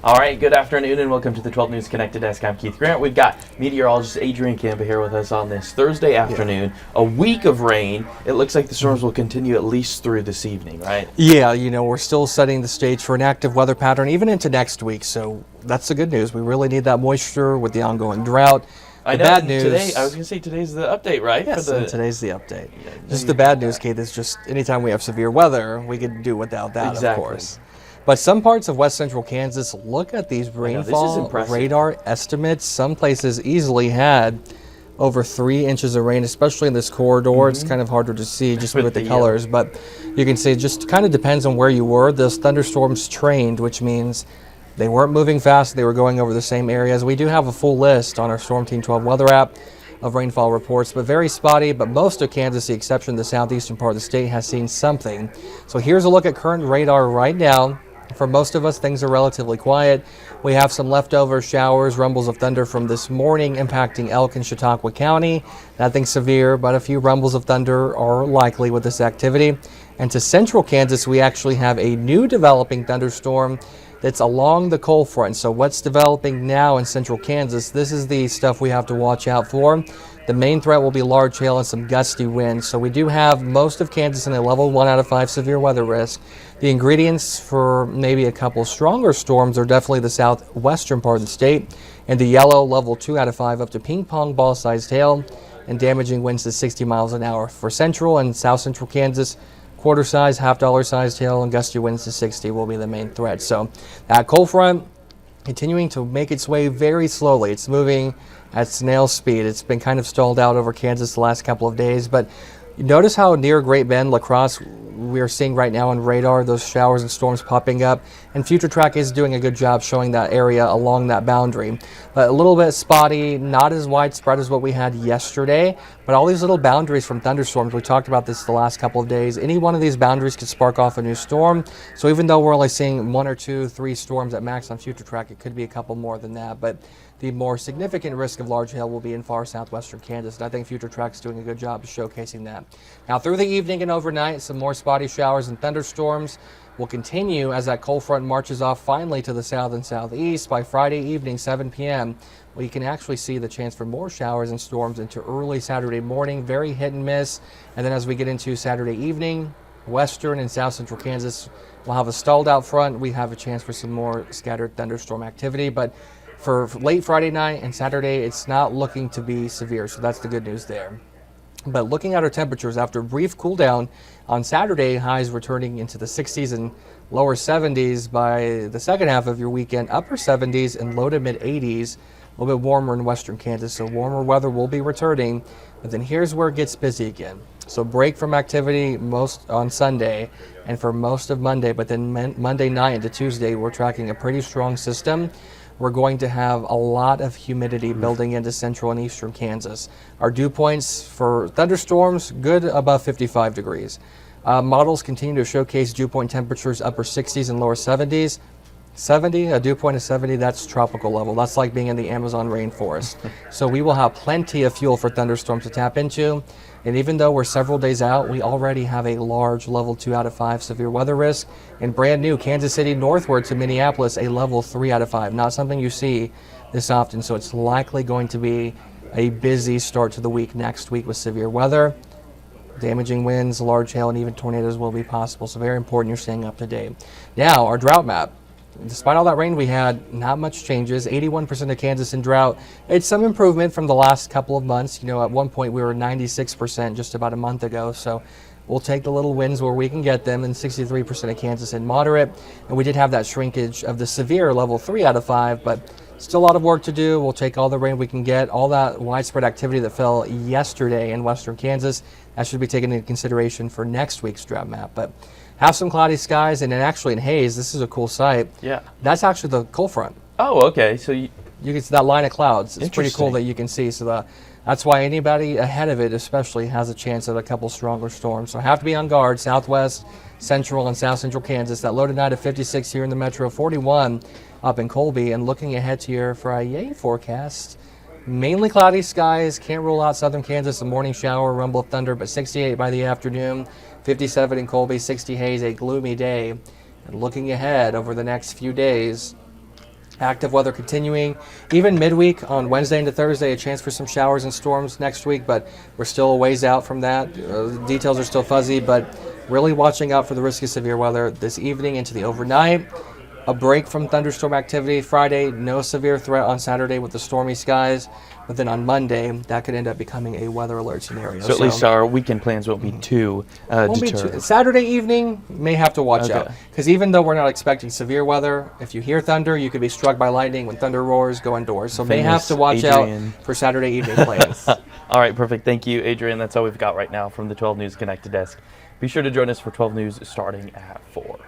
All right, good afternoon and welcome to the 12 News Connected Desk. I'm Keith Grant. We've got meteorologist Adrian Campa here with us on this Thursday afternoon. A week of rain. It looks like the storms will continue at least through this evening, right? Yeah, we're still setting the stage for an active weather pattern even into next week, so that's the good news. We really need that moisture with the ongoing drought. I know, bad news. Today, I was going to say today's the update, right? Yes, and today's the update. Just the bad news, Kate, is just anytime we have severe weather, we could do without that, Exactly. of course. But some parts of west central Kansas, look at these rainfall radar estimates. Some places easily had over 3 inches of rain, especially in this corridor. It's kind of harder to see just with the colors, but you can see it just kind of depends on where you were. Those thunderstorms trained, which means they weren't moving fast. They were going over the same areas. We do have a full list on our Storm Team 12 weather app of rainfall reports, but very spotty. But most of Kansas, the exception of the southeastern part of the state, has seen something. So here's a look at current radar right now. For most of us, things are relatively quiet. We have some leftover showers, rumbles of thunder from this morning impacting Elk and Chautauqua County. Nothing severe, but a few rumbles of thunder are likely with this activity. And to central Kansas, we actually have a new developing thunderstorm that's along the cold front. So what's developing now in central Kansas, this is the stuff we have to watch out for. The main threat will be large hail and some gusty winds. So we do have most of Kansas in a level 1 out of 5 severe weather risk. The ingredients for maybe a couple stronger storms are definitely the southwestern part of the state, and the yellow level 2 out of 5 up to ping pong ball sized hail and damaging winds to 60 miles an hour. For central and south central Kansas, quarter size, $half sized hail and gusty winds to 60 will be the main threat. So that cold front continuing to make its way very slowly. It's moving at snail speed. It's been kind of stalled out over Kansas the last couple of days, but you notice how near Great Bend, La Crosse, we are seeing right now on radar those showers and storms popping up, and FutureTrack is doing a good job showing that area along that boundary. But a little bit spotty, not as widespread as what we had yesterday, but all these little boundaries from thunderstorms, we talked about this the last couple of days, any one of these boundaries could spark off a new storm. So even though we're only seeing 1 or 2, 3 storms at max on FutureTrack, it could be a couple more than that. But the more significant risk of large hail will be in far southwestern Kansas, and I think FutureTrack's doing a good job of showcasing that. Now through the evening and overnight, some more spotty showers and thunderstorms will continue as that cold front marches off finally to the south and southeast. By Friday evening, 7 p.m., you can actually see the chance for more showers and storms into early Saturday morning, very hit and miss. And then as we get into Saturday evening, western and south central Kansas will have a stalled out front. We have a chance for some more scattered thunderstorm activity, but for late Friday night and Saturday, it's not looking to be severe, so that's the good news there. But looking at our temperatures, after a brief cool down on Saturday, highs returning into the 60s and lower 70s by the second half of your weekend, upper 70s and low to mid 80s, a little bit warmer in western Kansas, so warmer weather will be returning. But then here's where it gets busy again. So break from activity most on Sunday and for most of Monday, but then Monday night into Tuesday, we're tracking a pretty strong system. We're going to have a lot of humidity building into central and eastern Kansas. Our dew points for thunderstorms, good above 55 degrees. Models continue to showcase dew point temperatures upper 60s and lower 70s. 70, a dew point of 70, that's tropical level. That's like being in the Amazon rainforest. So we will have plenty of fuel for thunderstorms to tap into. And even though we're several days out, we already have a large level 2 out of 5 severe weather risk. And brand new Kansas City northward to Minneapolis, a level 3 out of 5. Not something you see this often. So it's likely going to be a busy start to the week next week with severe weather. Damaging winds, large hail, and even tornadoes will be possible. So very important you're staying up to date. Now, our drought map. Despite all that rain we had, not much changes. 81% of Kansas in drought. It's some improvement from the last couple of months. At one point we were 96% just about a month ago. So we'll take the little wins where we can get them. And 63% of Kansas in moderate. And we did have that shrinkage of the severe level 3 out of 5, but still a lot of work to do. We'll take all the rain we can get. All that widespread activity that fell yesterday in western Kansas, that should be taken into consideration for next week's drought map. But have some cloudy skies, and then actually in Hayes, this is a cool sight. Yeah. That's actually the cold front. Oh, okay. So you can see that line of clouds. It's pretty cool that you can see. So that's why anybody ahead of it especially has a chance at a couple stronger storms. So have to be on guard. Southwest, central, and south central Kansas. That low tonight at 56 here in the metro, 41 up in Colby. And looking ahead to your Friday forecast, mainly cloudy skies. Can't rule out southern Kansas, a morning shower, rumble of thunder, but 68 by the afternoon. 57 in Colby, 60 Hayes, a gloomy day. And looking ahead over the next few days, Active weather continuing. Even midweek on Wednesday into Thursday, a chance for some showers and storms next week, but we're still a ways out from that. Details are still fuzzy, but really watching out for the risk of severe weather this evening into the overnight. A break from thunderstorm activity Friday, no severe threat on Saturday with the stormy skies. But then on Monday, that could end up becoming a weather alert scenario. So at least our weekend plans won't be too deterred. Saturday evening, may have to watch out. Because even though we're not expecting severe weather, if you hear thunder, you could be struck by lightning. When thunder roars, go indoors. So may have to watch out for Saturday evening plans. All right, perfect. Thank you, Adrian. That's all we've got right now from the 12 News Connected Desk. Be sure to join us for 12 News starting at 4.